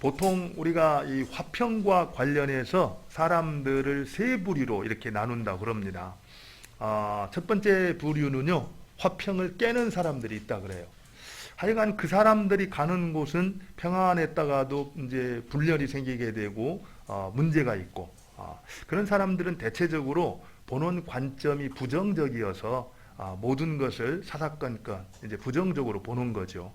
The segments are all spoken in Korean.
보통 우리가 이 화평과 관련해서 사람들을 세 부류로 이렇게 나눈다고 그럽니다. 첫 번째 부류는요, 화평을 깨는 사람들이 있다 그래요. 하여간 그 사람들이 가는 곳은 평안했다가도 이제 분열이 생기게 되고 문제가 있고, 그런 사람들은 대체적으로 보는 관점이 부정적이어서 모든 것을 사사건건 이제 부정적으로 보는 거죠.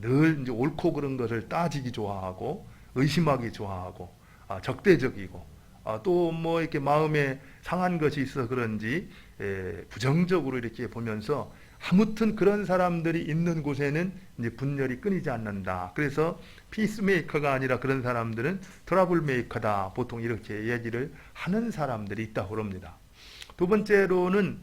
늘 이제 옳고 그른 것을 따지기 좋아하고 의심하기 좋아하고 적대적이고 또 뭐 이렇게 마음에 상한 것이 있어 그런지 부정적으로 이렇게 보면서 아무튼 그런 사람들이 있는 곳에는 이제 분열이 끊이지 않는다. 그래서 피스메이커가 아니라 그런 사람들은 트러블 메이커다. 보통 이렇게 얘기를 하는 사람들이 있다고 그럽니다. 두 번째로는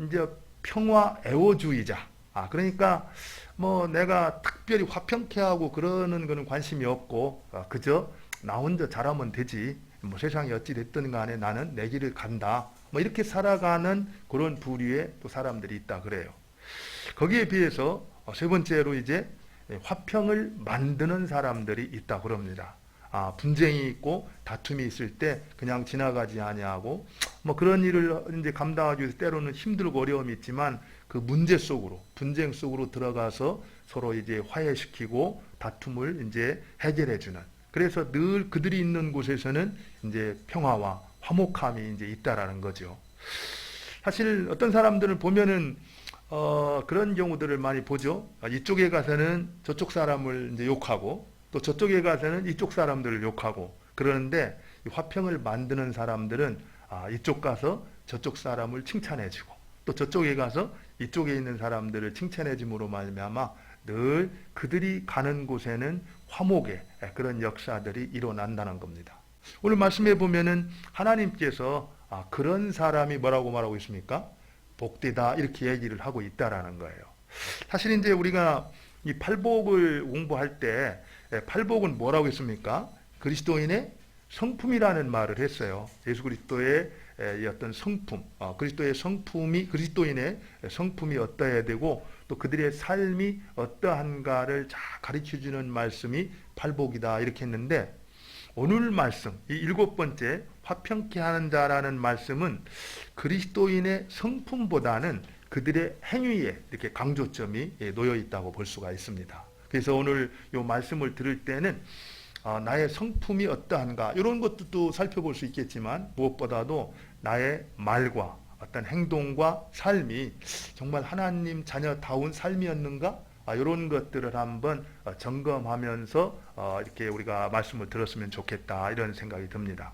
이제 평화 애호주의자. 그러니까 뭐 내가 특별히 화평케 하고 그러는 거는 관심이 없고 그저 나 혼자 잘하면 되지. 뭐 세상이 어찌 됐든 간에 나는 내 길을 간다. 뭐 이렇게 살아가는 그런 부류의 또 사람들이 있다 그래요. 거기에 비해서 세 번째로 이제 화평을 만드는 사람들이 있다 그럽니다. 분쟁이 있고 다툼이 있을 때 그냥 지나가지 아니하고 뭐 그런 일을 이제 감당하기 위해서 때로는 힘들고 어려움이 있지만 그 문제 속으로 분쟁 속으로 들어가서 서로 이제 화해시키고 다툼을 이제 해결해 주는, 그래서 늘 그들이 있는 곳에서는 이제 평화와 화목함이 이제 있다라는 거죠. 사실 어떤 사람들을 보면은 그런 경우들을 많이 보죠. 이쪽에 가서는 저쪽 사람을 이제 욕하고 또 저쪽에 가서는 이쪽 사람들을 욕하고 그러는데, 이 화평을 만드는 사람들은 이쪽 가서 저쪽 사람을 칭찬해주고 또 저쪽에 가서 이쪽에 있는 사람들을 칭찬해줌으로 말미암아 늘 그들이 가는 곳에는 화목의 그런 역사들이 일어난다는 겁니다. 오늘 말씀해 보면은 하나님께서 그런 사람이 뭐라고 말하고 있습니까? 복되다 이렇게 얘기를 하고 있다라는 거예요. 사실 이제 우리가 이 팔복을 공부할 때 팔복은 뭐라고 했습니까? 그리스도인의 성품이라는 말을 했어요. 예수 그리스도의 어떤 성품, 그리스도의 성품이, 그리스도인의 성품이 어떠해야 되고 또 그들의 삶이 어떠한가를 잘 가르쳐주는 말씀이 팔복이다 이렇게 했는데, 오늘 말씀, 이 일곱 번째 화평케 하는 자라는 말씀은 그리스도인의 성품보다는 그들의 행위에 이렇게 강조점이 놓여 있다고 볼 수가 있습니다. 그래서 오늘 이 말씀을 들을 때는 나의 성품이 어떠한가 이런 것도 살펴볼 수 있겠지만 무엇보다도 나의 말과 어떤 행동과 삶이 정말 하나님 자녀다운 삶이었는가? 이런 것들을 한번 점검하면서 이렇게 우리가 말씀을 들었으면 좋겠다 이런 생각이 듭니다.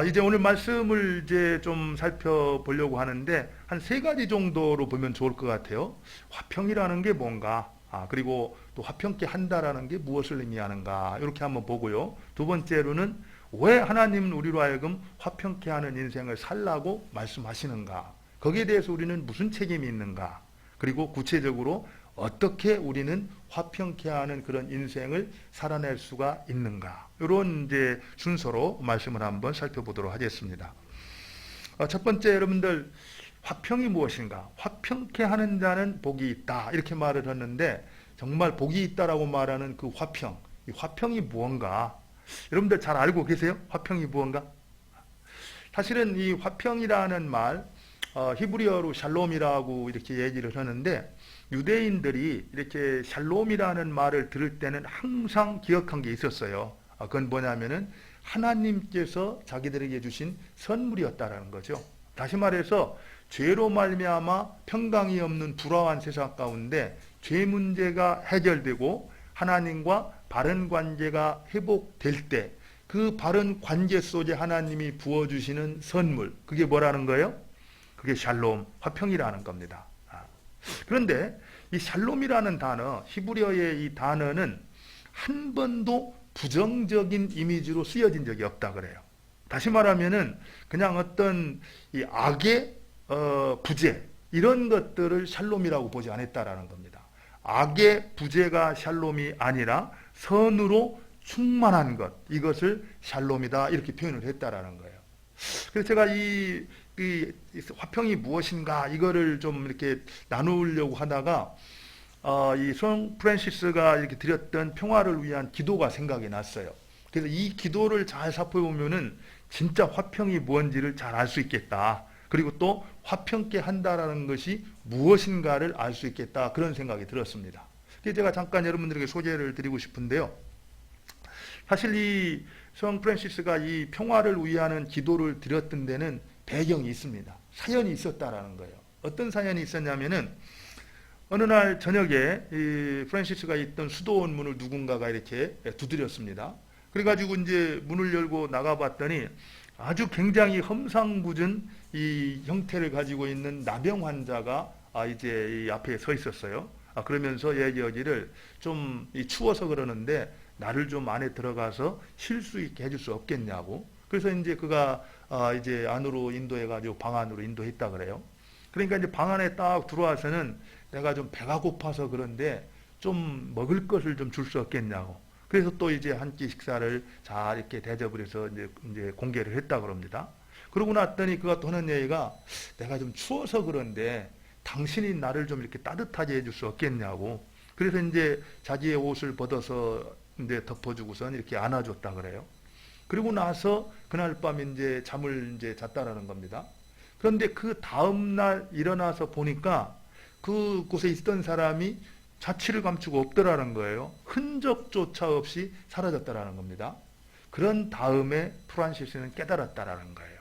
이제 오늘 말씀을 이제 좀 살펴보려고 하는데 한 세 가지 정도로 보면 좋을 것 같아요. 화평이라는 게 뭔가, 그리고 또 화평케 한다라는 게 무엇을 의미하는가 이렇게 한번 보고요. 두 번째로는 왜 하나님은 우리로 하여금 화평케 하는 인생을 살라고 말씀하시는가, 거기에 대해서 우리는 무슨 책임이 있는가, 그리고 구체적으로 어떻게 우리는 화평케 하는 그런 인생을 살아낼 수가 있는가, 이런 이제 순서로 말씀을 한번 살펴보도록 하겠습니다. 첫 번째, 여러분들 화평이 무엇인가? 화평케 하는 자는 복이 있다 이렇게 말을 했는데, 정말 복이 있다라고 말하는 그 화평, 이 화평이 무언가 여러분들 잘 알고 계세요? 화평이 무언가? 사실은 이 화평이라는 말 히브리어로 샬롬이라고 이렇게 얘기를 하는데, 유대인들이 이렇게 샬롬이라는 말을 들을 때는 항상 기억한 게 있었어요. 그건 뭐냐면은 하나님께서 자기들에게 주신 선물이었다라는 거죠. 다시 말해서 죄로 말미암아 평강이 없는 불화한 세상 가운데 죄 문제가 해결되고 하나님과 바른 관계가 회복될 때 그 바른 관계 속에 하나님이 부어주시는 선물, 그게 뭐라는 거예요? 그게 샬롬, 화평이라는 겁니다. 그런데 이 샬롬이라는 단어, 히브리어의 이 단어는 한 번도 부정적인 이미지로 쓰여진 적이 없다 그래요. 다시 말하면은 그냥 어떤 이 악의 부재 이런 것들을 샬롬이라고 보지 않았다라는 겁니다. 악의 부재가 샬롬이 아니라 선으로 충만한 것, 이것을 샬롬이다 이렇게 표현을 했다라는 거예요. 그래서 제가 이 화평이 무엇인가 이거를 좀 이렇게 나누려고 하다가 이 성 프란시스가 이렇게 드렸던 평화를 위한 기도가 생각이 났어요. 그래서 이 기도를 잘 살펴보면은 진짜 화평이 뭔지를 잘 알 수 있겠다. 그리고 또 화평케 한다라는 것이 무엇인가를 알 수 있겠다. 그런 생각이 들었습니다. 그래서 제가 잠깐 여러분들에게 소개를 드리고 싶은데요. 사실 이 성 프란시스가 이 평화를 위하는 기도를 드렸던 데는 배경이 있습니다. 사연이 있었다라는 거예요. 어떤 사연이 있었냐면은 어느 날 저녁에 이 프란시스가 있던 수도원 문을 누군가가 이렇게 두드렸습니다. 그래가지고 이제 문을 열고 나가봤더니 아주 굉장히 험상궂은 이 형태를 가지고 있는 나병 환자가 이제 이 앞에 서 있었어요. 그러면서 여기를 좀 추워서 그러는데 나를 좀 안에 들어가서 쉴 수 있게 해줄 수 없겠냐고. 그래서 이제 그가 이제 안으로 인도해가지고 방 안으로 인도했다 그래요. 그러니까 이제 방 안에 딱 들어와서는 내가 좀 배가 고파서 그런데 좀 먹을 것을 좀 줄 수 없겠냐고. 그래서 또 이제 한 끼 식사를 잘 이렇게 대접을 해서 이제 공개를 했다 그럽니다. 그러고 났더니 그가 또 하는 얘기가 내가 좀 추워서 그런데 당신이 나를 좀 이렇게 따뜻하게 해줄 수 없겠냐고. 그래서 이제 자기의 옷을 벗어서 이제 덮어주고선 이렇게 안아줬다 그래요. 그리고 나서 그날 밤 이제 잠을 이제 잤다라는 겁니다. 그런데 그 다음날 일어나서 보니까 그곳에 있던 사람이 자취를 감추고 없더라는 거예요. 흔적조차 없이 사라졌다라는 겁니다. 그런 다음에 프란시스는 깨달았다라는 거예요.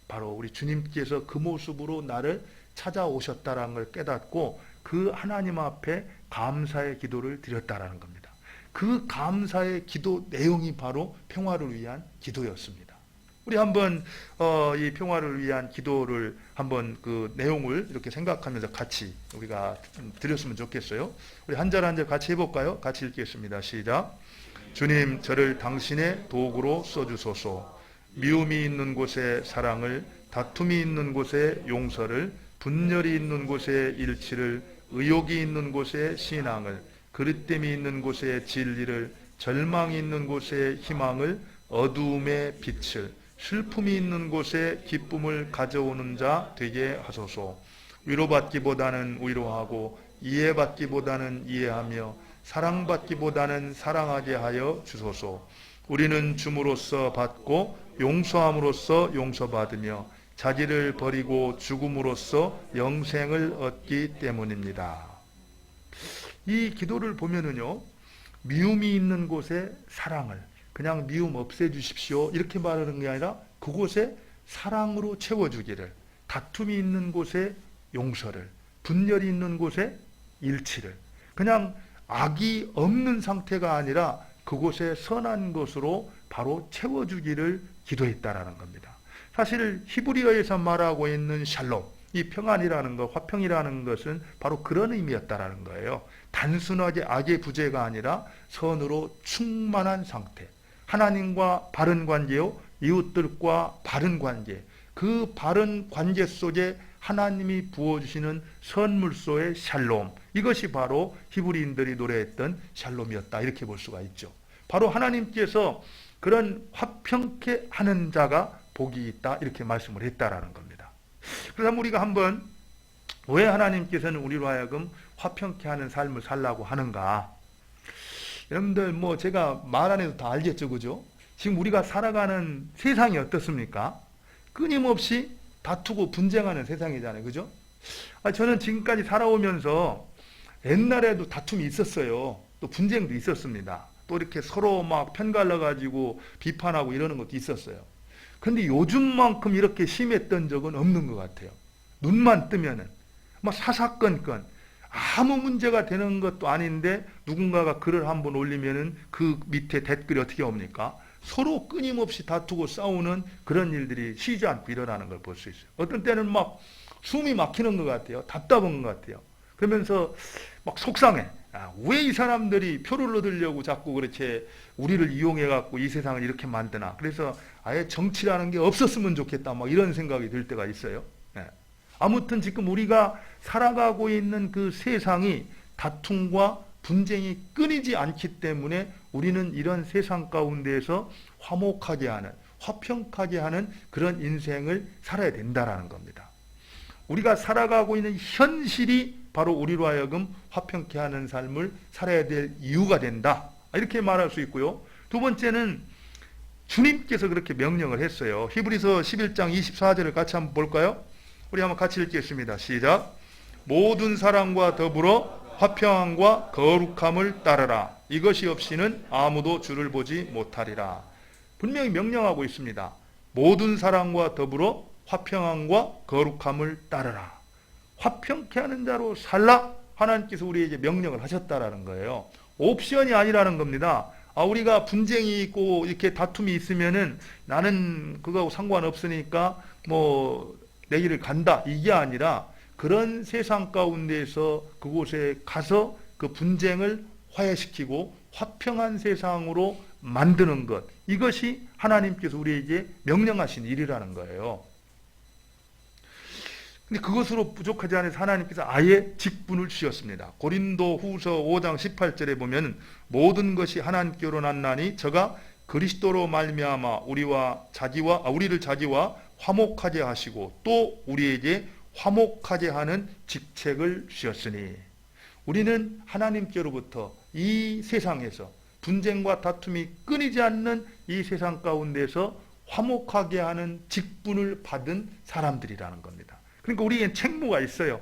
바로 우리 주님께서 그 모습으로 나를 찾아오셨다라는 걸 깨닫고 그 하나님 앞에 감사의 기도를 드렸다라는 겁니다. 그 감사의 기도 내용이 바로 평화를 위한 기도였습니다. 우리 한번 이 평화를 위한 기도를 한번 그 내용을 이렇게 생각하면서 같이 우리가 드렸으면 좋겠어요. 우리 한 절 한 절 같이 해볼까요? 같이 읽겠습니다. 시작. 주님, 저를 당신의 도구로 써주소서. 미움이 있는 곳에 사랑을, 다툼이 있는 곳에 용서를, 분열이 있는 곳에 일치를, 의욕이 있는 곳에 신앙을, 그릇됨이 있는 곳에 진리를, 절망이 있는 곳에 희망을, 어두움에 빛을, 슬픔이 있는 곳에 기쁨을 가져오는 자 되게 하소서. 위로받기보다는 위로하고 이해받기보다는 이해하며 사랑받기보다는 사랑하게 하여 주소서. 우리는 줌으로써 받고 용서함으로써 용서받으며 자기를 버리고 죽음으로써 영생을 얻기 때문입니다. 이 기도를 보면은요, 미움이 있는 곳에 사랑을, 그냥 미움 없애주십시오 이렇게 말하는 게 아니라 그곳에 사랑으로 채워주기를, 다툼이 있는 곳에 용서를, 분열이 있는 곳에 일치를, 그냥 악이 없는 상태가 아니라 그곳에 선한 것으로 바로 채워주기를 기도했다라는 겁니다. 사실 히브리어에서 말하고 있는 샬롬, 이 평안이라는 것, 화평이라는 것은 바로 그런 의미였다라는 거예요. 단순하게 악의 부재가 아니라 선으로 충만한 상태. 하나님과 바른 관계요, 이웃들과 바른 관계. 그 바른 관계 속에 하나님이 부어주시는 선물소의 샬롬. 이것이 바로 히브리인들이 노래했던 샬롬이었다. 이렇게 볼 수가 있죠. 바로 하나님께서 그런 화평케 하는 자가 복이 있다. 이렇게 말씀을 했다라는 겁니다. 그래서 우리가 한번 왜 하나님께서는 우리로 하여금 화평케 하는 삶을 살라고 하는가? 여러분들 뭐 제가 말 안 해도 다 알겠죠, 그죠? 지금 우리가 살아가는 세상이 어떻습니까? 끊임없이 다투고 분쟁하는 세상이잖아요, 그죠? 저는 지금까지 살아오면서 옛날에도 다툼이 있었어요. 또 분쟁도 있었습니다. 또 이렇게 서로 막 편갈라가지고 비판하고 이러는 것도 있었어요. 근데 요즘만큼 이렇게 심했던 적은 없는 것 같아요. 눈만 뜨면은 막 사사건건 아무 문제가 되는 것도 아닌데 누군가가 글을 한번 올리면은 그 밑에 댓글이 어떻게 옵니까? 서로 끊임없이 다투고 싸우는 그런 일들이 쉬지 않고 일어나는 걸 볼 수 있어요. 어떤 때는 막 숨이 막히는 것 같아요. 답답한 것 같아요. 그러면서 막 속상해. 왜 이 사람들이 표를 얻으려고 자꾸 그렇게 우리를 이용해갖고 이 세상을 이렇게 만드나. 그래서 아예 정치라는 게 없었으면 좋겠다. 막 이런 생각이 들 때가 있어요. 아무튼 지금 우리가 살아가고 있는 그 세상이 다툼과 분쟁이 끊이지 않기 때문에 우리는 이런 세상 가운데에서 화목하게 하는, 화평하게 하는 그런 인생을 살아야 된다라는 겁니다. 우리가 살아가고 있는 현실이 바로 우리로 하여금 화평케 하는 삶을 살아야 될 이유가 된다. 이렇게 말할 수 있고요. 두 번째는 주님께서 그렇게 명령을 했어요. 히브리서 11장 24절을 같이 한번 볼까요? 우리 한번 같이 읽겠습니다. 시작. 모든 사람과 더불어 화평함과 거룩함을 따르라. 이것이 없이는 아무도 주를 보지 못하리라. 분명히 명령하고 있습니다. 모든 사람과 더불어 화평함과 거룩함을 따르라. 화평케 하는 자로 살라. 하나님께서 우리에게 명령을 하셨다라는 거예요. 옵션이 아니라는 겁니다. 우리가 분쟁이 있고 이렇게 다툼이 있으면은 나는 그거하고 상관없으니까 내 길을 간다. 이게 아니라 그런 세상 가운데에서 그곳에 가서 그 분쟁을 화해시키고 화평한 세상으로 만드는 것. 이것이 하나님께서 우리에게 명령하신 일이라는 거예요. 근데 그것으로 부족하지 않아서 하나님께서 아예 직분을 주셨습니다. 고린도 후서 5장 18절에 보면 모든 것이 하나님께로 났나니 저가 그리스도로 말미암아 우리를 자기와 화목하게 하시고 또 우리에게 화목하게 하는 직책을 주셨으니 우리는 하나님께로부터 이 세상에서 분쟁과 다툼이 끊이지 않는 이 세상 가운데서 화목하게 하는 직분을 받은 사람들이라는 겁니다. 그러니까 우리에겐 책무가 있어요.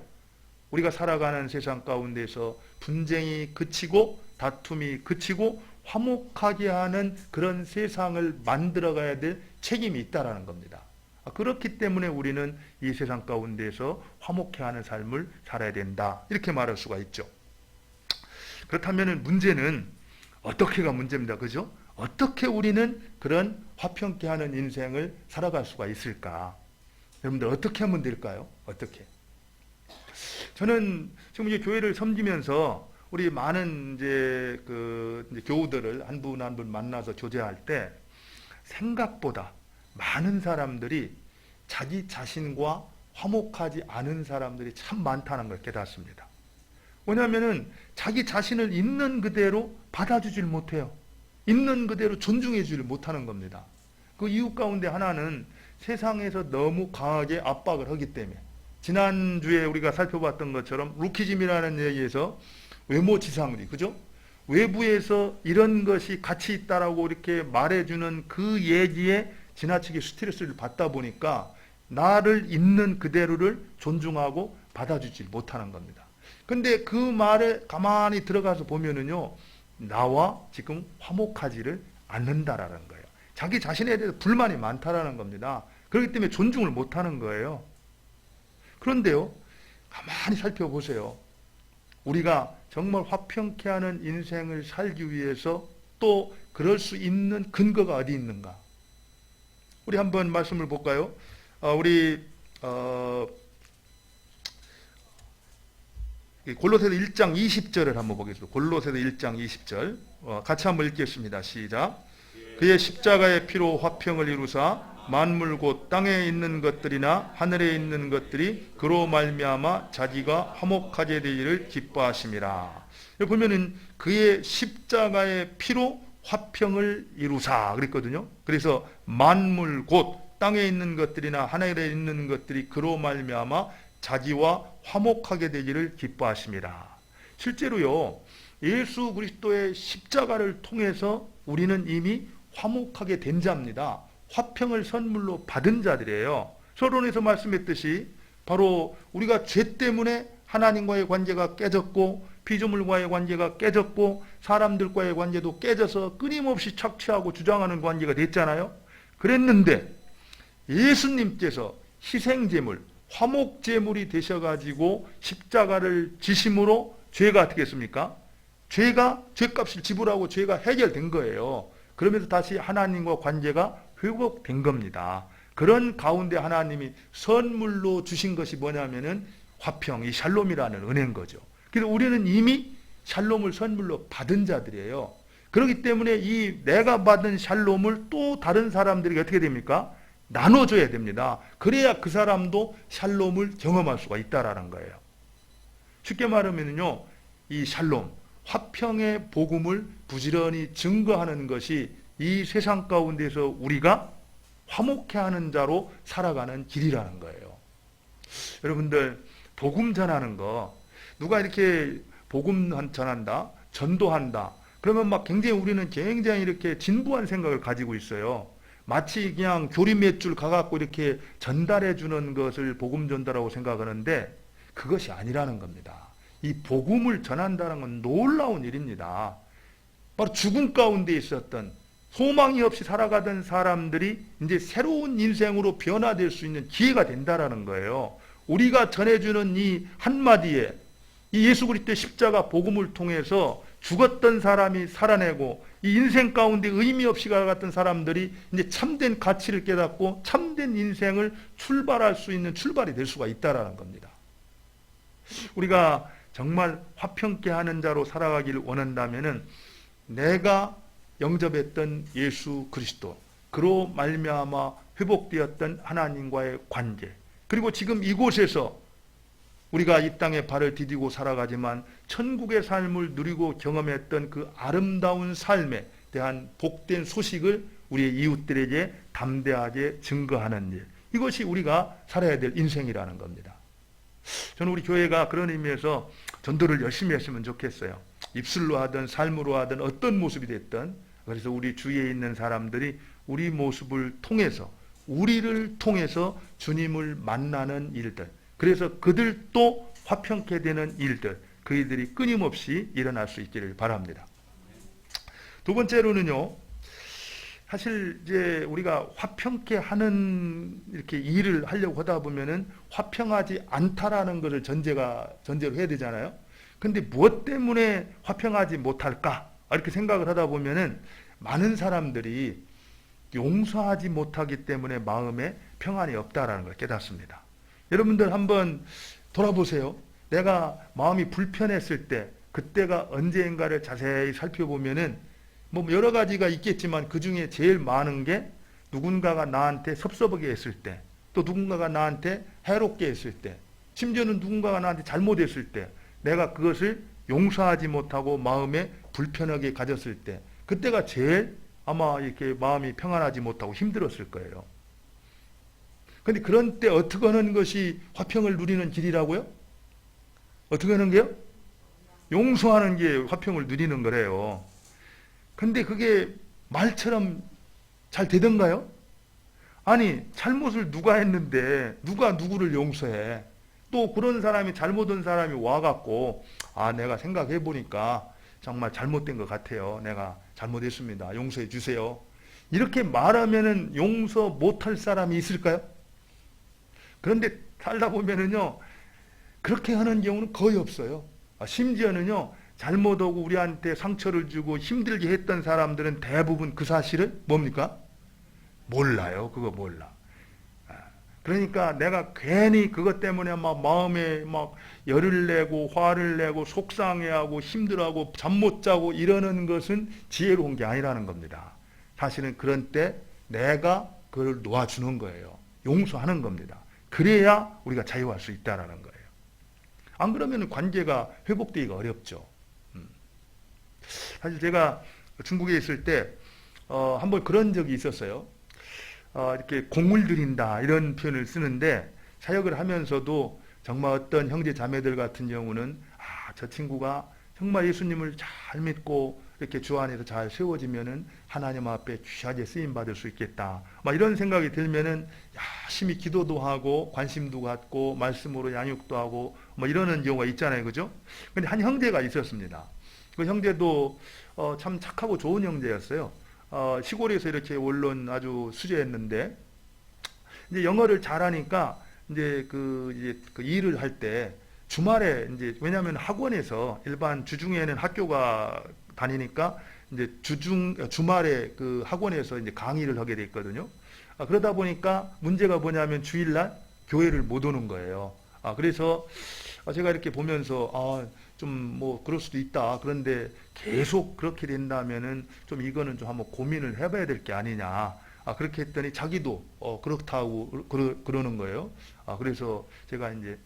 우리가 살아가는 세상 가운데서 분쟁이 그치고 다툼이 그치고 화목하게 하는 그런 세상을 만들어가야 될 책임이 있다라는 겁니다. 그렇기 때문에 우리는 이 세상 가운데서 화목해 하는 삶을 살아야 된다. 이렇게 말할 수가 있죠. 그렇다면 문제는 어떻게가 문제입니다. 그죠? 어떻게 우리는 그런 화평케 하는 인생을 살아갈 수가 있을까? 여러분들 어떻게 하면 될까요? 어떻게? 저는 지금 이제 교회를 섬기면서 우리 많은 이제 교우들을 한 분 한 분 만나서 교제할 때 생각보다 많은 사람들이 자기 자신과 화목하지 않은 사람들이 참 많다는 걸 깨닫습니다. 왜냐하면은 자기 자신을 있는 그대로 받아주질 못해요. 있는 그대로 존중해 주질 못하는 겁니다. 그 이유 가운데 하나는 세상에서 너무 강하게 압박을 하기 때문에 지난주에 우리가 살펴봤던 것처럼 루키즘이라는 얘기에서 외모지상주의, 그죠? 외부에서 이런 것이 가치 있다라고 이렇게 말해주는 그 얘기에 지나치게 스트레스를 받다 보니까 나를 있는 그대로를 존중하고 받아주지 못하는 겁니다. 근데 그 말에 가만히 들어가서 보면은요, 나와 지금 화목하지를 않는다라는 거예요. 자기 자신에 대해서 불만이 많다라는 겁니다. 그렇기 때문에 존중을 못하는 거예요. 그런데요, 가만히 살펴보세요. 우리가 정말 화평케 하는 인생을 살기 위해서 또 그럴 수 있는 근거가 어디 있는가? 우리 한번 말씀을 볼까요? 골로새서 1장 20절을 한번 보겠습니다. 골로새서 1장 20절 같이 한번 읽겠습니다. 시작. 그의 십자가의 피로 화평을 이루사 만물 곧 땅에 있는 것들이나 하늘에 있는 것들이 그로 말미암아 자기가 화목하게 되기를 기뻐하심이라. 여기 보면은 그의 십자가의 피로 화평을 이루사 그랬거든요. 그래서 만물 곧 땅에 있는 것들이나 하늘에 있는 것들이 그로 말미암아 자기와 화목하게 되기를 기뻐하심이라. 실제로요, 예수 그리스도의 십자가를 통해서 우리는 이미 화목하게 된 자입니다. 화평을 선물로 받은 자들이에요. 서론에서 말씀했듯이 바로 우리가 죄 때문에 하나님과의 관계가 깨졌고 피조물과의 관계가 깨졌고 사람들과의 관계도 깨져서 끊임없이 착취하고 주장하는 관계가 됐잖아요. 그랬는데 예수님께서 희생제물, 화목제물이 되셔가지고 십자가를 지심으로 죄가 어떻게 했습니까? 죄값을 지불하고 죄가 해결된 거예요. 그러면서 다시 하나님과 관계가 회복된 겁니다. 그런 가운데 하나님이 선물로 주신 것이 뭐냐면은 화평, 이 샬롬이라는 은혜인 거죠. 그래서 우리는 이미 샬롬을 선물로 받은 자들이에요. 그렇기 때문에 이 내가 받은 샬롬을 또 다른 사람들에게 어떻게 됩니까? 나눠줘야 됩니다. 그래야 그 사람도 샬롬을 경험할 수가 있다라는 거예요. 쉽게 말하면요, 이 샬롬, 화평의 복음을 부지런히 증거하는 것이 이 세상 가운데서 우리가 화목해 하는 자로 살아가는 길이라는 거예요. 여러분들, 복음 전하는 거 누가 이렇게 복음 전한다, 전도한다. 그러면 막 굉장히 우리는 굉장히 이렇게 진부한 생각을 가지고 있어요. 마치 그냥 교리 몇 줄 가갖고 이렇게 전달해 주는 것을 복음 전달하고 생각하는데 그것이 아니라는 겁니다. 이 복음을 전한다는 건 놀라운 일입니다. 바로 죽음 가운데 있었던 소망이 없이 살아가던 사람들이 이제 새로운 인생으로 변화될 수 있는 기회가 된다라는 거예요. 우리가 전해주는 이 한마디에 이 예수 그리스도의 십자가 복음을 통해서 죽었던 사람이 살아내고 이 인생 가운데 의미 없이 살아갔던 사람들이 이제 참된 가치를 깨닫고 참된 인생을 출발할 수 있는 출발이 될 수가 있다라는 겁니다. 우리가 정말 화평케 하는 자로 살아가기를 원한다면은 내가 영접했던 예수 그리스도, 그로 말미암아 회복되었던 하나님과의 관계, 그리고 지금 이곳에서 우리가 이 땅에 발을 디디고 살아가지만 천국의 삶을 누리고 경험했던 그 아름다운 삶에 대한 복된 소식을 우리의 이웃들에게 담대하게 증거하는 일, 이것이 우리가 살아야 될 인생이라는 겁니다. 저는 우리 교회가 그런 의미에서 전도를 열심히 했으면 좋겠어요. 입술로 하든 삶으로 하든 어떤 모습이 됐든, 그래서 우리 주위에 있는 사람들이 우리 모습을 통해서, 우리를 통해서 주님을 만나는 일들, 그래서 그들도 화평케 되는 일들, 그 일들이 끊임없이 일어날 수 있기를 바랍니다. 두 번째로는요, 사실 이제 우리가 화평케 하는 이렇게 일을 하려고 하다 보면은 화평하지 않다라는 것을 전제로 해야 되잖아요. 근데 무엇 때문에 화평하지 못할까? 이렇게 생각을 하다 보면은 많은 사람들이 용서하지 못하기 때문에 마음에 평안이 없다라는 걸 깨닫습니다. 여러분들 한번 돌아보세요. 내가 마음이 불편했을 때, 그때가 언제인가를 자세히 살펴보면은 뭐 여러 가지가 있겠지만 그 중에 제일 많은 게 누군가가 나한테 섭섭하게 했을 때, 또 누군가가 나한테 해롭게 했을 때, 심지어는 누군가가 나한테 잘못했을 때, 내가 그것을 용서하지 못하고 마음에 불편하게 가졌을 때, 그때가 제일 아마 이렇게 마음이 평안하지 못하고 힘들었을 거예요. 근데 그런 때 어떻게 하는 것이 화평을 누리는 길이라고요? 어떻게 하는 게요? 용서하는 게 화평을 누리는 거래요. 근데 그게 말처럼 잘 되던가요? 아니, 잘못을 누가 했는데 누가 누구를 용서해? 또 그런 사람이, 잘못한 사람이 와갖고, 아, 내가 생각해 보니까 정말 잘못된 것 같아요. 내가 잘못했습니다. 용서해 주세요. 이렇게 말하면은 용서 못할 사람이 있을까요? 그런데 살다 보면은요, 그렇게 하는 경우는 거의 없어요. 심지어는요, 잘못하고 우리한테 상처를 주고 힘들게 했던 사람들은 대부분 그 사실을 뭡니까? 몰라요. 그거 몰라. 그러니까 내가 괜히 그것 때문에 막 마음에 막 열을 내고 화를 내고 속상해하고 힘들어하고 잠 못 자고 이러는 것은 지혜로운 게 아니라는 겁니다. 사실은 그런 때 내가 그걸 놓아주는 거예요. 용서하는 겁니다. 그래야 우리가 자유할 수 있다는 거예요. 안 그러면 관계가 회복되기가 어렵죠. 사실 제가 중국에 있을 때 한번 그런 적이 있었어요. 이렇게 공을 들인다 이런 표현을 쓰는데, 사역을 하면서도 정말 어떤 형제 자매들 같은 경우는 저 친구가 정말 예수님을 잘 믿고 이렇게 주 안에서 잘 세워지면은 하나님 앞에 귀하게 쓰임 받을 수 있겠다, 막 이런 생각이 들면은 열심히 기도도 하고 관심도 갖고 말씀으로 양육도 하고 뭐 이러는 경우가 있잖아요, 그죠? 근데 한 형제가 있었습니다. 그 형제도 참 착하고 좋은 형제였어요. 시골에서 이렇게 원론 아주 수재했는데, 이제 영어를 잘하니까 이제 그 일을 할 때 주말에 이제, 왜냐하면 학원에서 일반 주중에는 학교가 다니니까 이제 주말에 그 학원에서 이제 강의를 하게 돼 있거든요. 그러다 보니까 문제가 뭐냐면 주일날 교회를 못 오는 거예요. 그래서 제가 이렇게 보면서 좀 뭐 그럴 수도 있다. 그런데 계속 그렇게 된다면은 좀 이거는 좀 한번 고민을 해봐야 될 게 아니냐. 그렇게 했더니 자기도 그렇다고 그러는 거예요. 그래서 제가 이제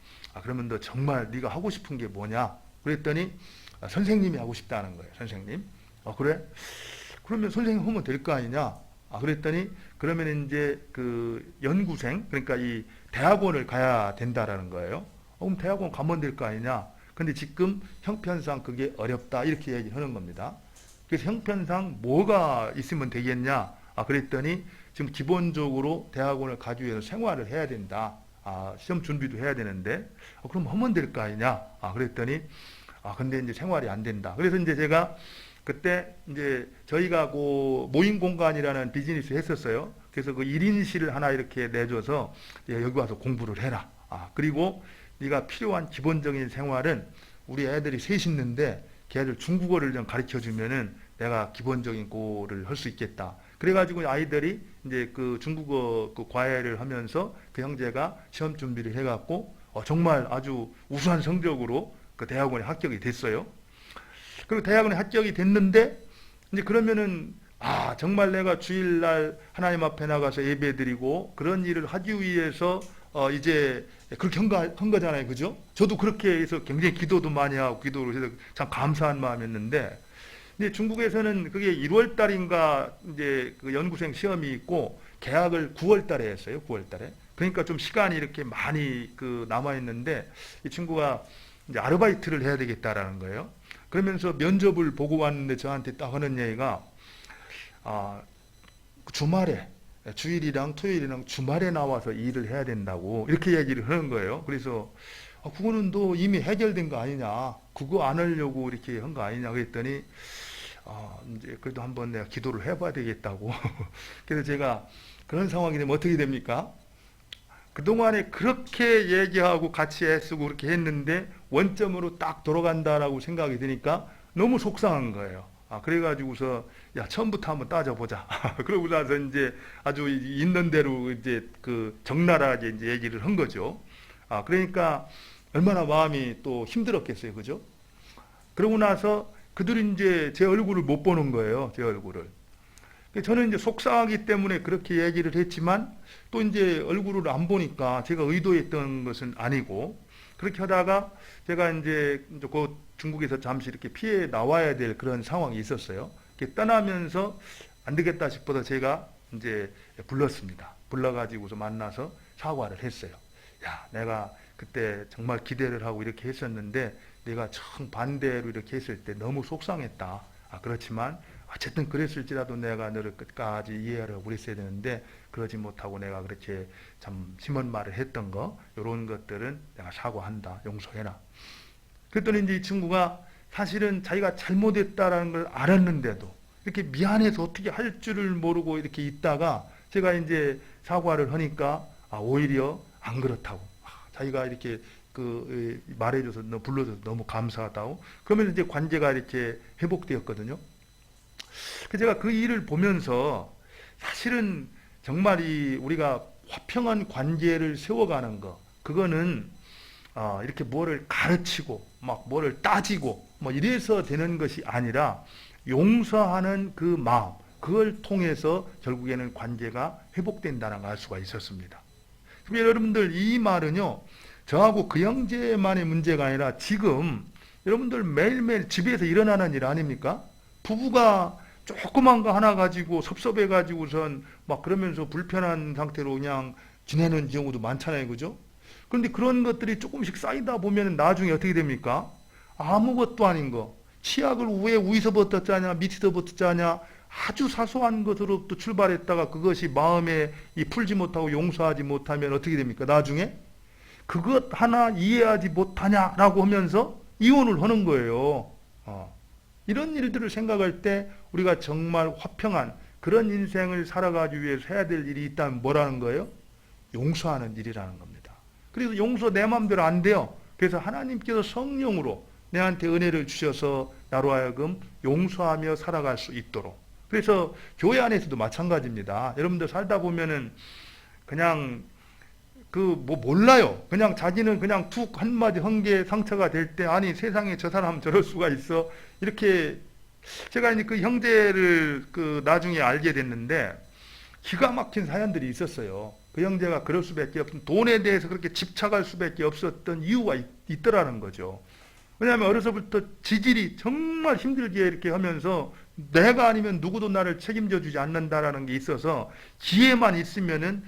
그러면 너 정말 네가 하고 싶은 게 뭐냐? 그랬더니 선생님이 하고 싶다는 거예요. 선생님. 그래? 그러면 선생님 하면 될 거 아니냐? 그랬더니 그러면 이제 그 연구생, 그러니까 이 대학원을 가야 된다라는 거예요. 그럼 대학원 가면 될 거 아니냐? 근데 지금 형편상 그게 어렵다 이렇게 얘기하는 겁니다. 그래서 형편상 뭐가 있으면 되겠냐? 그랬더니 지금 기본적으로 대학원을 가기 위해서 생활을 해야 된다. 시험 준비도 해야 되는데 그럼 하면 될 거 아니냐? 그랬더니 근데 이제 생활이 안 된다. 그래서 이제 제가 그때 이제 저희가 그 모임 공간이라는 비즈니스 했었어요. 그래서 그 1인실을 하나 이렇게 내줘서 여기 와서 공부를 해라. 그리고 네가 필요한 기본적인 생활은 우리 애들이 셋 있는데 걔들 중국어를 좀 가르쳐 주면은 내가 기본적인 거를 할 수 있겠다. 그래가지고 아이들이 이제 그 중국어 그 과외를 하면서 그 형제가 시험 준비를 해갖고 정말 아주 우수한 성적으로 그 대학원에 합격이 됐어요. 그리고 대학원에 합격이 됐는데 이제 그러면은 정말 내가 주일날 하나님 앞에 나가서 예배드리고 그런 일을 하기 위해서 이제 그렇게 한 거잖아요, 그죠? 저도 그렇게 해서 굉장히 기도도 많이 하고 기도를 해서 참 감사한 마음이었는데, 근데 중국에서는 그게 1월 달인가 이제 그 연구생 시험이 있고 개학을 9월 달에 했어요, 9월 달에. 그러니까 좀 시간이 이렇게 많이 그 남아 있는데 이 친구가 이제 아르바이트를 해야 되겠다라는 거예요. 그러면서 면접을 보고 왔는데 저한테 딱 하는 얘기가 주말에 주일이랑 토요일이랑 주말에 나와서 일을 해야 된다고 이렇게 얘기를 하는 거예요. 그래서 그거는 너 이미 해결된 거 아니냐, 그거 안 하려고 이렇게 한 거 아니냐 그랬더니 이제 그래도 한번 내가 기도를 해봐야 되겠다고. 그래서 제가 그런 상황이 되면 어떻게 됩니까? 그동안에 그렇게 얘기하고 같이 애쓰고 그렇게 했는데 원점으로 딱 돌아간다라고 생각이 드니까 너무 속상한 거예요. 그래가지고서 야, 처음부터 한번 따져보자. 그러고 나서 이제 아주 있는 대로 이제 그 적나라하게 이제 얘기를 한 거죠. 그러니까 얼마나 마음이 또 힘들었겠어요, 그죠? 그러고 나서 그들이 이제 제 얼굴을 못 보는 거예요, 제 얼굴을. 저는 이제 속상하기 때문에 그렇게 얘기를 했지만 또 이제 얼굴을 안 보니까 제가 의도했던 것은 아니고, 그렇게 하다가 제가 이제 그 중국에서 잠시 이렇게 피해 나와야 될 그런 상황이 있었어요. 떠나면서 안 되겠다 싶어서 제가 이제 불렀습니다. 불러가지고서 만나서 사과를 했어요. 야, 내가 그때 정말 기대를 하고 이렇게 했었는데 내가 정반대로 이렇게 했을 때 너무 속상했다. 그렇지만 어쨌든 그랬을지라도 내가 너를 끝까지 이해하려고 그랬어야 되는데 그러지 못하고 내가 그렇게 참 심한 말을 했던 거, 이런 것들은 내가 사과한다, 용서해라. 그랬더니 이제 이 친구가 사실은 자기가 잘못했다라는 걸 알았는데도 이렇게 미안해서 어떻게 할 줄을 모르고 이렇게 있다가 제가 이제 사과를 하니까 오히려 안 그렇다고, 자기가 이렇게 그 말해줘서 불러줘서 너무 감사하다고, 그러면 이제 관계가 이렇게 회복되었거든요. 제가 그 일을 보면서 사실은 정말 우리가 화평한 관계를 세워가는 거, 그거는 이렇게 뭐를 가르치고 막 뭐를 따지고 뭐 이래서 되는 것이 아니라 용서하는 그 마음, 그걸 통해서 결국에는 관계가 회복된다는 걸 알 수가 있었습니다. 여러분들, 이 말은요, 저하고 그 형제만의 문제가 아니라 지금 여러분들 매일매일 집에서 일어나는 일 아닙니까? 부부가 조그만 거 하나 가지고 섭섭해 가지고선 막 그러면서 불편한 상태로 그냥 지내는 경우도 많잖아요, 그죠? 그런데 그런 것들이 조금씩 쌓이다 보면 나중에 어떻게 됩니까? 아무것도 아닌 거, 치약을 왜 위에서 벗었자냐 밑에서 벗었자냐, 아주 사소한 것으로부터 출발했다가 그것이 마음에 풀지 못하고 용서하지 못하면 어떻게 됩니까? 나중에 그것 하나 이해하지 못하냐라고 하면서 이혼을 하는 거예요. 이런 일들을 생각할 때 우리가 정말 화평한 그런 인생을 살아가기 위해서 해야 될 일이 있다면 뭐라는 거예요? 용서하는 일이라는 겁니다. 그래서 용서 내 마음대로 안 돼요. 그래서 하나님께서 성령으로 내한테 은혜를 주셔서 나로 하여금 용서하며 살아갈 수 있도록. 그래서 교회 안에서도 마찬가지입니다. 여러분들 살다 보면은 그냥 몰라요. 그냥 자기는 그냥 툭 한마디 한 게 상처가 될 때, 아니 세상에 저 사람 저럴 수가 있어, 이렇게. 제가 이제 그 형제를 나중에 알게 됐는데 기가 막힌 사연들이 있었어요. 그 형제가 그럴 수밖에 없던, 돈에 대해서 그렇게 집착할 수밖에 없었던 이유가 있더라는 거죠. 왜냐하면 어려서부터 지질이 정말 힘들게 이렇게 하면서 내가 아니면 누구도 나를 책임져 주지 않는다라는 게 있어서 기회만 있으면은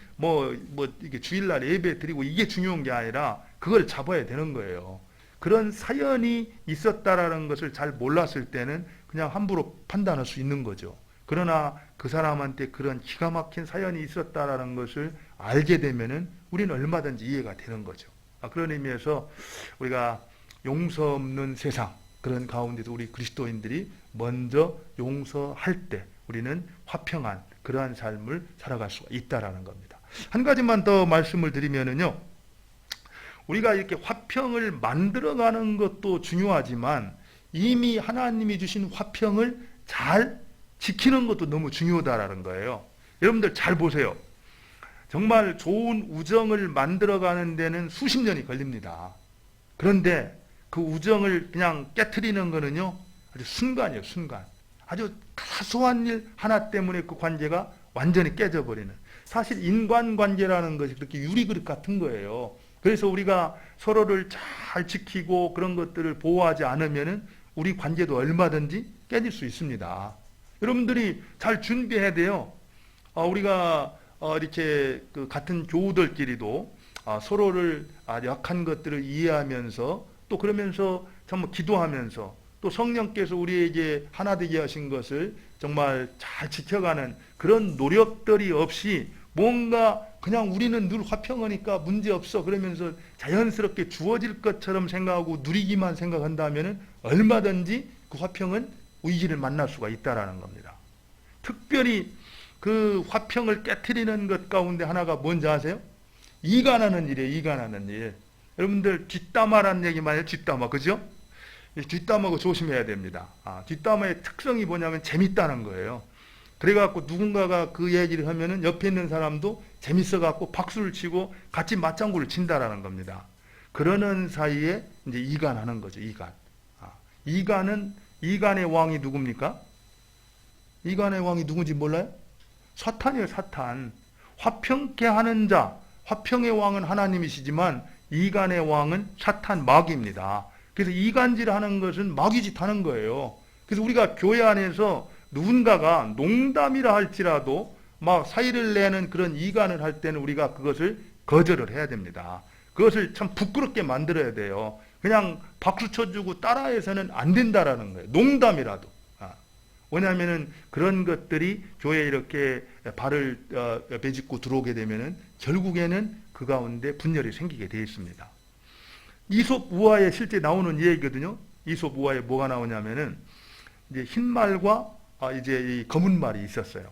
이게 주일날 예배 드리고 이게 중요한 게 아니라 그걸 잡아야 되는 거예요. 그런 사연이 있었다라는 것을 잘 몰랐을 때는 그냥 함부로 판단할 수 있는 거죠. 그러나 그 사람한테 그런 기가 막힌 사연이 있었다라는 것을 알게 되면은 우리는 얼마든지 이해가 되는 거죠. 그런 의미에서 우리가 용서 없는 세상, 그런 가운데서 우리 그리스도인들이 먼저 용서할 때 우리는 화평한 그러한 삶을 살아갈 수가 있다라는 겁니다. 한 가지만 더 말씀을 드리면은요, 우리가 이렇게 화평을 만들어가는 것도 중요하지만 이미 하나님이 주신 화평을 잘 지키는 것도 너무 중요하다라는 거예요. 여러분들 잘 보세요. 정말 좋은 우정을 만들어가는 데는 수십 년이 걸립니다. 그런데 그 우정을 그냥 깨트리는 거는요, 아주 순간이에요, 순간. 아주 사소한 일 하나 때문에 그 관계가 완전히 깨져버리는. 사실 인간관계라는 것이 그렇게 유리그릇 같은 거예요. 그래서 우리가 서로를 잘 지키고 그런 것들을 보호하지 않으면은 우리 관계도 얼마든지 깨질 수 있습니다. 여러분들이 잘 준비해야 돼요. 우리가 이렇게 그 같은 교우들끼리도 서로를 약한 것들을 이해하면서 또 그러면서 정말 기도하면서 또 성령께서 우리에게 하나 되게 하신 것을 정말 잘 지켜가는 그런 노력들이 없이 뭔가 그냥 우리는 늘 화평하니까 문제없어 그러면서 자연스럽게 주어질 것처럼 생각하고 누리기만 생각한다면 얼마든지 그 화평은 위기를 만날 수가 있다라는 겁니다. 특별히 그 화평을 깨트리는 것 가운데 하나가 뭔지 아세요? 이간하는 일이에요. 이간하는 일. 여러분들 뒷담화라는 얘기만 해요. 뒷담화. 그죠? 뒷담화고 조심해야 됩니다. 뒷담화의 특성이 뭐냐면 재밌다는 거예요. 그래갖고 누군가가 그 얘기를 하면은 옆에 있는 사람도 재밌어갖고 박수를 치고 같이 맞장구를 친다라는 겁니다. 그러는 사이에 이제 이간하는 거죠. 이간. 이간의 왕이 누굽니까? 이간의 왕이 누군지 몰라요? 사탄이에요, 사탄. 화평케 하는 자, 화평의 왕은 하나님이시지만 이간의 왕은 사탄 마귀입니다. 그래서 이간질하는 것은 마귀짓 하는 거예요. 그래서 우리가 교회 안에서 누군가가 농담이라 할지라도 막 사의를 내는 그런 이간을 할 때는 우리가 그것을 거절을 해야 됩니다. 그것을 참 부끄럽게 만들어야 돼요. 그냥 박수 쳐주고 따라해서는 안 된다라는 거예요. 농담이라도. 왜냐하면은 그런 것들이 교회에 이렇게 발을 베짓고 들어오게 되면은 결국에는 그 가운데 분열이 생기게 되어 있습니다. 이솝 우화에 실제 나오는 얘기거든요. 이솝 우화에 뭐가 나오냐면은 이제 흰 말과 이제 이 검은 말이 있었어요.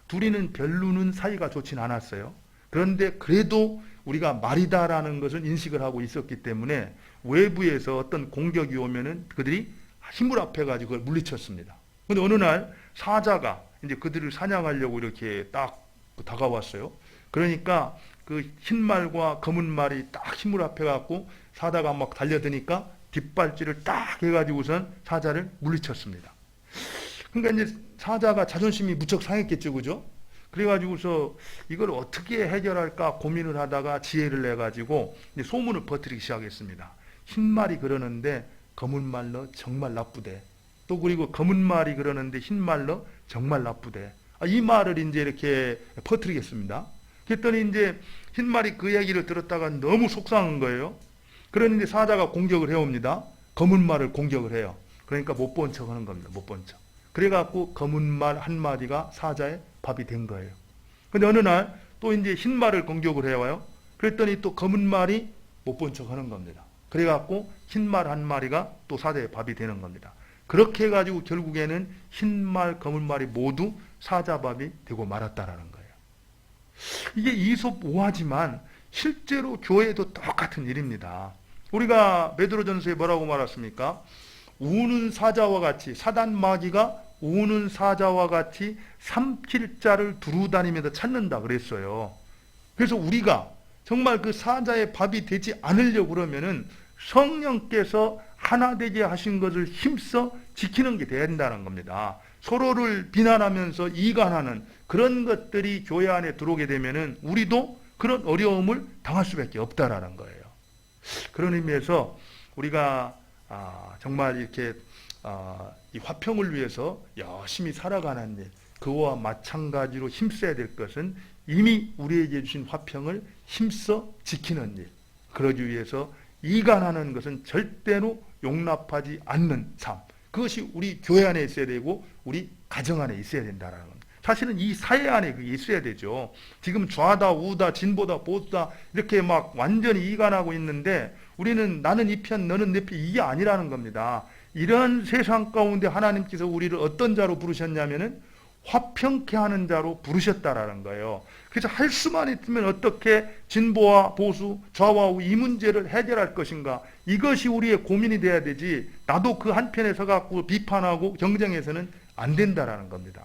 둘이는 별로는 사이가 좋진 않았어요. 그런데 그래도 우리가 말이다라는 것을 인식을 하고 있었기 때문에 외부에서 어떤 공격이 오면은 그들이 힘을 합해가지고 그걸 물리쳤습니다. 근데 어느 날 사자가 이제 그들을 사냥하려고 이렇게 딱 다가왔어요. 그러니까 그 흰 말과 검은 말이 딱 힘을 합해갖고 사자가 막 달려드니까 뒷발질을 딱 해가지고선 사자를 물리쳤습니다. 그러니까 이제 사자가 자존심이 무척 상했겠죠, 그죠? 그래가지고서 이걸 어떻게 해결할까 고민을 하다가 지혜를 내가지고 이제 소문을 퍼뜨리기 시작했습니다. 흰 말이 그러는데 검은 말로 정말 나쁘대. 또 그리고 검은 말이 그러는데 흰 말로 정말 나쁘대. 이 말을 이제 이렇게 퍼뜨리겠습니다. 그랬더니 이제 흰 말이 그 얘기를 들었다가 너무 속상한 거예요. 그러는데 사자가 공격을 해옵니다. 검은 말을 공격을 해요. 그러니까 못 본 척 하는 겁니다. 못 본 척. 그래갖고 검은 말 한 마디가 사자의 밥이 된 거예요. 근데 어느 날 또 이제 흰 말을 공격을 해와요. 그랬더니 또 검은 말이 못 본 척 하는 겁니다. 그래갖고 흰 말 한 마리가 또 사자의 밥이 되는 겁니다. 그렇게 해가지고 결국에는 흰 말, 검은 말이 모두 사자밥이 되고 말았다라는 거예요. 이게 이솝 우화지만 실제로 교회에도 똑같은 일입니다. 우리가 베드로전서에 뭐라고 말했습니까? 우는 사자와 같이 사단 마귀가 우는 사자와 같이 삼킬 자를 두루 다니면서 찾는다 그랬어요. 그래서 우리가 정말 그 사자의 밥이 되지 않으려고 그러면은 성령께서 하나 되게 하신 것을 힘써 지키는 게 된다는 겁니다. 서로를 비난하면서 이간하는 그런 것들이 교회 안에 들어오게 되면은 우리도 그런 어려움을 당할 수밖에 없다라는 거예요. 그런 의미에서 우리가 정말 이렇게 이 화평을 위해서 열심히 살아가는 일, 그와 마찬가지로 힘써야 될 것은 이미 우리에게 주신 화평을 힘써 지키는 일, 그러기 위해서 이간하는 것은 절대로 용납하지 않는 삶. 그것이 우리 교회 안에 있어야 되고 우리 가정 안에 있어야 된다는 겁니다. 사실은 이 사회 안에 그게 있어야 되죠. 지금 좌다 우다 진보다 보수다 이렇게 막 완전히 이간하고 있는데 우리는 나는 이 편 너는 내 편 이게 아니라는 겁니다. 이런 세상 가운데 하나님께서 우리를 어떤 자로 부르셨냐면은 화평케 하는 자로 부르셨다라는 거예요. 그래서 할 수만 있으면 어떻게 진보와 보수, 좌와 우 이 문제를 해결할 것인가, 이것이 우리의 고민이 돼야 되지, 나도 그 한편에 서갖고 비판하고 경쟁해서는 안 된다라는 겁니다.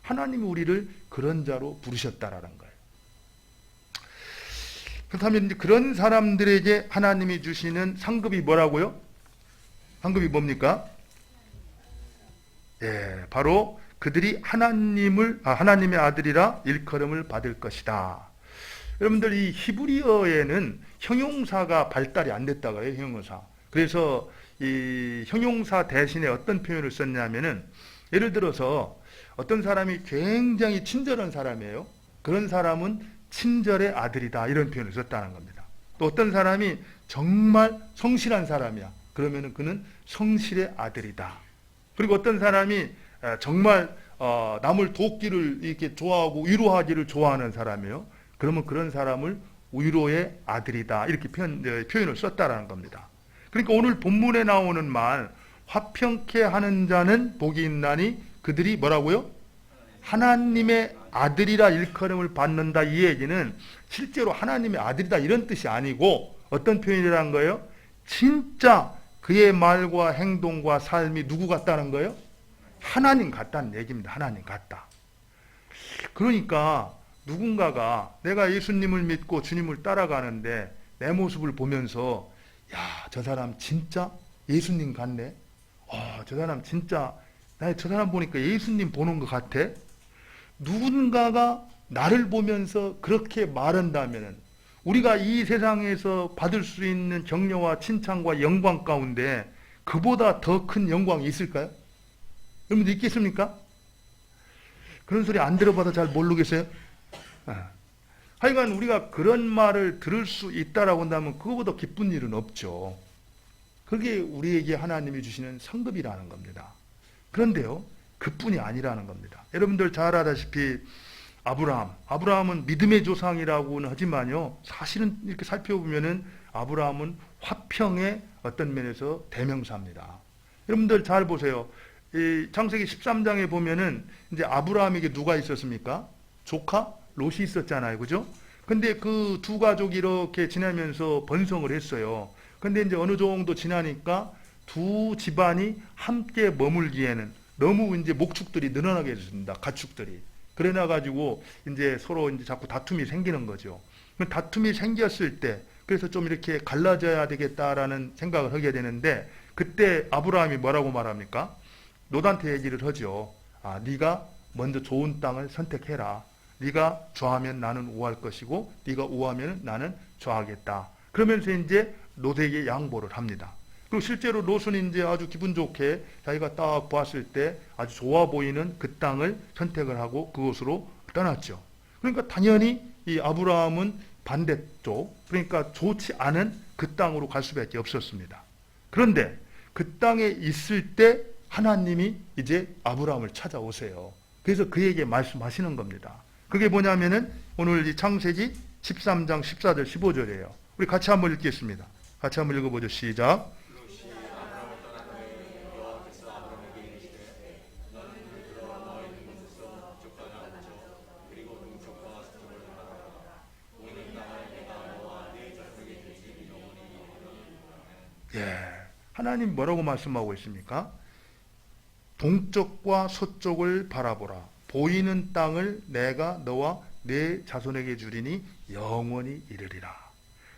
하나님이 우리를 그런 자로 부르셨다라는 거예요. 그렇다면 이제 그런 사람들에게 하나님이 주시는 상급이 뭐라고요? 상급이 뭡니까? 예, 바로 그들이 하나님의 아들이라 일컬음을 받을 것이다. 여러분들 이 히브리어에는 형용사가 발달이 안 됐다고 해요. 형용사. 그래서 이 형용사 대신에 어떤 표현을 썼냐면은, 예를 들어서 어떤 사람이 굉장히 친절한 사람이에요. 그런 사람은 친절의 아들이다, 이런 표현을 썼다는 겁니다. 또 어떤 사람이 정말 성실한 사람이야. 그러면은 그는 성실의 아들이다. 그리고 어떤 사람이 정말 남을 돕기를 이렇게 좋아하고 위로하기를 좋아하는 사람이에요. 그러면 그런 사람을 위로의 아들이다, 이렇게 표현을 썼다라는 겁니다. 그러니까 오늘 본문에 나오는 말, 화평케 하는 자는 복이 있나니 그들이 뭐라고요? 하나님의 아들이라 일컬음을 받는다. 이 얘기는 실제로 하나님의 아들이다 이런 뜻이 아니고 어떤 표현이라는 거예요? 진짜 그의 말과 행동과 삶이 누구 같다는 거예요? 하나님 같다는 얘기입니다. 하나님 같다. 그러니까 누군가가 내가 예수님을 믿고 주님을 따라가는데 내 모습을 보면서 야, 저 사람 진짜 예수님 같네. 저 사람 진짜 나 저 사람 보니까 예수님 보는 것 같아. 누군가가 나를 보면서 그렇게 말한다면 우리가 이 세상에서 받을 수 있는 격려와 칭찬과 영광 가운데 그보다 더 큰 영광이 있을까요? 여러분들 있겠습니까? 그런 소리 안 들어봐도 잘 모르겠어요? 하여간 우리가 그런 말을 들을 수 있다라고 한다면 그거보다 기쁜 일은 없죠. 그게 우리에게 하나님이 주시는 상급이라는 겁니다. 그런데요, 그뿐이 아니라는 겁니다. 여러분들 잘 알다시피 아브라함은 믿음의 조상이라고는 하지만요, 사실은 이렇게 살펴보면은 아브라함은 화평의 어떤 면에서 대명사입니다. 여러분들 잘 보세요. 이 창세기 13장에 보면은 이제 아브라함에게 누가 있었습니까? 조카 롯이 있었잖아요. 그죠? 근데 그 두 가족이 이렇게 지나면서 번성을 했어요. 근데 이제 어느 정도 지나니까 두 집안이 함께 머물기에는 너무 이제 목축들이 늘어나게 됐습니다. 가축들이. 그래나 가지고 이제 서로 이제 자꾸 다툼이 생기는 거죠. 다툼이 생겼을 때 그래서 좀 이렇게 갈라져야 되겠다라는 생각을 하게 되는데, 그때 아브라함이 뭐라고 말합니까? 롯한테 얘기를 하죠. 네가 먼저 좋은 땅을 선택해라. 네가 좋아하면 나는 우할 것이고 네가 우하면 나는 좋아하겠다. 그러면서 이제 롯에게 양보를 합니다. 그리고 실제로 롯은 이제 아주 기분 좋게 자기가 딱 보았을 때 아주 좋아 보이는 그 땅을 선택을 하고 그곳으로 떠났죠. 그러니까 당연히 이 아브라함은 반대쪽, 그러니까 좋지 않은 그 땅으로 갈 수밖에 없었습니다. 그런데 그 땅에 있을 때 하나님이 이제 아브라함을 찾아오세요. 그래서 그에게 말씀하시는 겁니다. 그게 뭐냐면은 오늘 이 창세기 13장 14절 15절이에요. 우리 같이 한번 읽겠습니다. 같이 한번 읽어보죠. 시작. 하나님 뭐라고 말씀하고 있습니까? 동쪽과 서쪽을 바라보라. 보이는 땅을 내가 너와 내 자손에게 주리니 영원히 이르리라.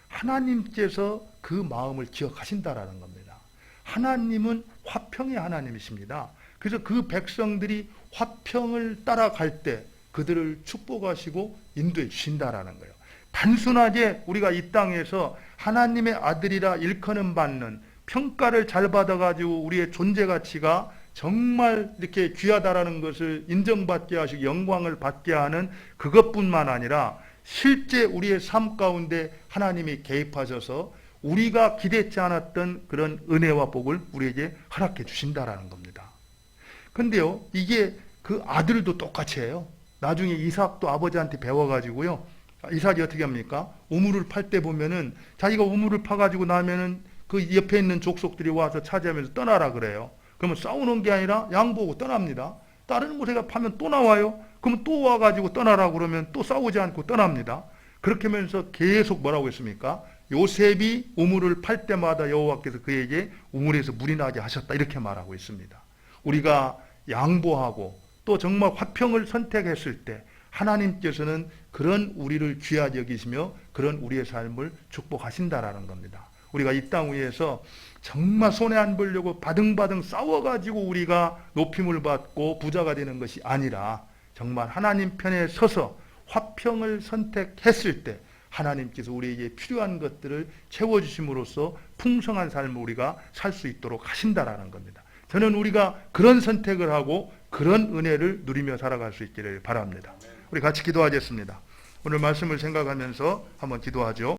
하나님께서 그 마음을 기억하신다라는 겁니다. 하나님은 화평의 하나님이십니다. 그래서 그 백성들이 화평을 따라갈 때 그들을 축복하시고 인도해 주신다라는 거예요. 단순하게 우리가 이 땅에서 하나님의 아들이라 일컬음 받는, 평가를 잘 받아가지고 우리의 존재 가치가 정말 이렇게 귀하다라는 것을 인정받게 하시고 영광을 받게 하는 그것뿐만 아니라 실제 우리의 삶 가운데 하나님이 개입하셔서 우리가 기대치 않았던 그런 은혜와 복을 우리에게 허락해 주신다라는 겁니다. 근데요, 이게 그 아들도 똑같이 해요. 나중에 이삭도 아버지한테 배워가지고요, 이삭이 어떻게 합니까? 우물을 팔 때 보면은 자기가 우물을 파가지고 나면은 그 옆에 있는 족속들이 와서 차지하면서 떠나라 그래요. 그러면 싸우는 게 아니라 양보하고 떠납니다. 다른 곳에 파면 또 나와요. 그러면 또 와가지고 떠나라 그러면 또 싸우지 않고 떠납니다. 그렇게 하면서 계속 뭐라고 했습니까? 요셉이 우물을 팔 때마다 여호와께서 그에게 우물에서 물이 나게 하셨다, 이렇게 말하고 있습니다. 우리가 양보하고 또 정말 화평을 선택했을 때 하나님께서는 그런 우리를 귀하게 여기시며 그런 우리의 삶을 축복하신다라는 겁니다. 우리가 이 땅 위에서 정말 손해 안 보려고 바등바등 싸워가지고 우리가 높임을 받고 부자가 되는 것이 아니라 정말 하나님 편에 서서 화평을 선택했을 때 하나님께서 우리에게 필요한 것들을 채워주심으로써 풍성한 삶을 우리가 살 수 있도록 하신다라는 겁니다. 저는 우리가 그런 선택을 하고 그런 은혜를 누리며 살아갈 수 있기를 바랍니다. 우리 같이 기도하겠습니다. 오늘 말씀을 생각하면서 한번 기도하죠.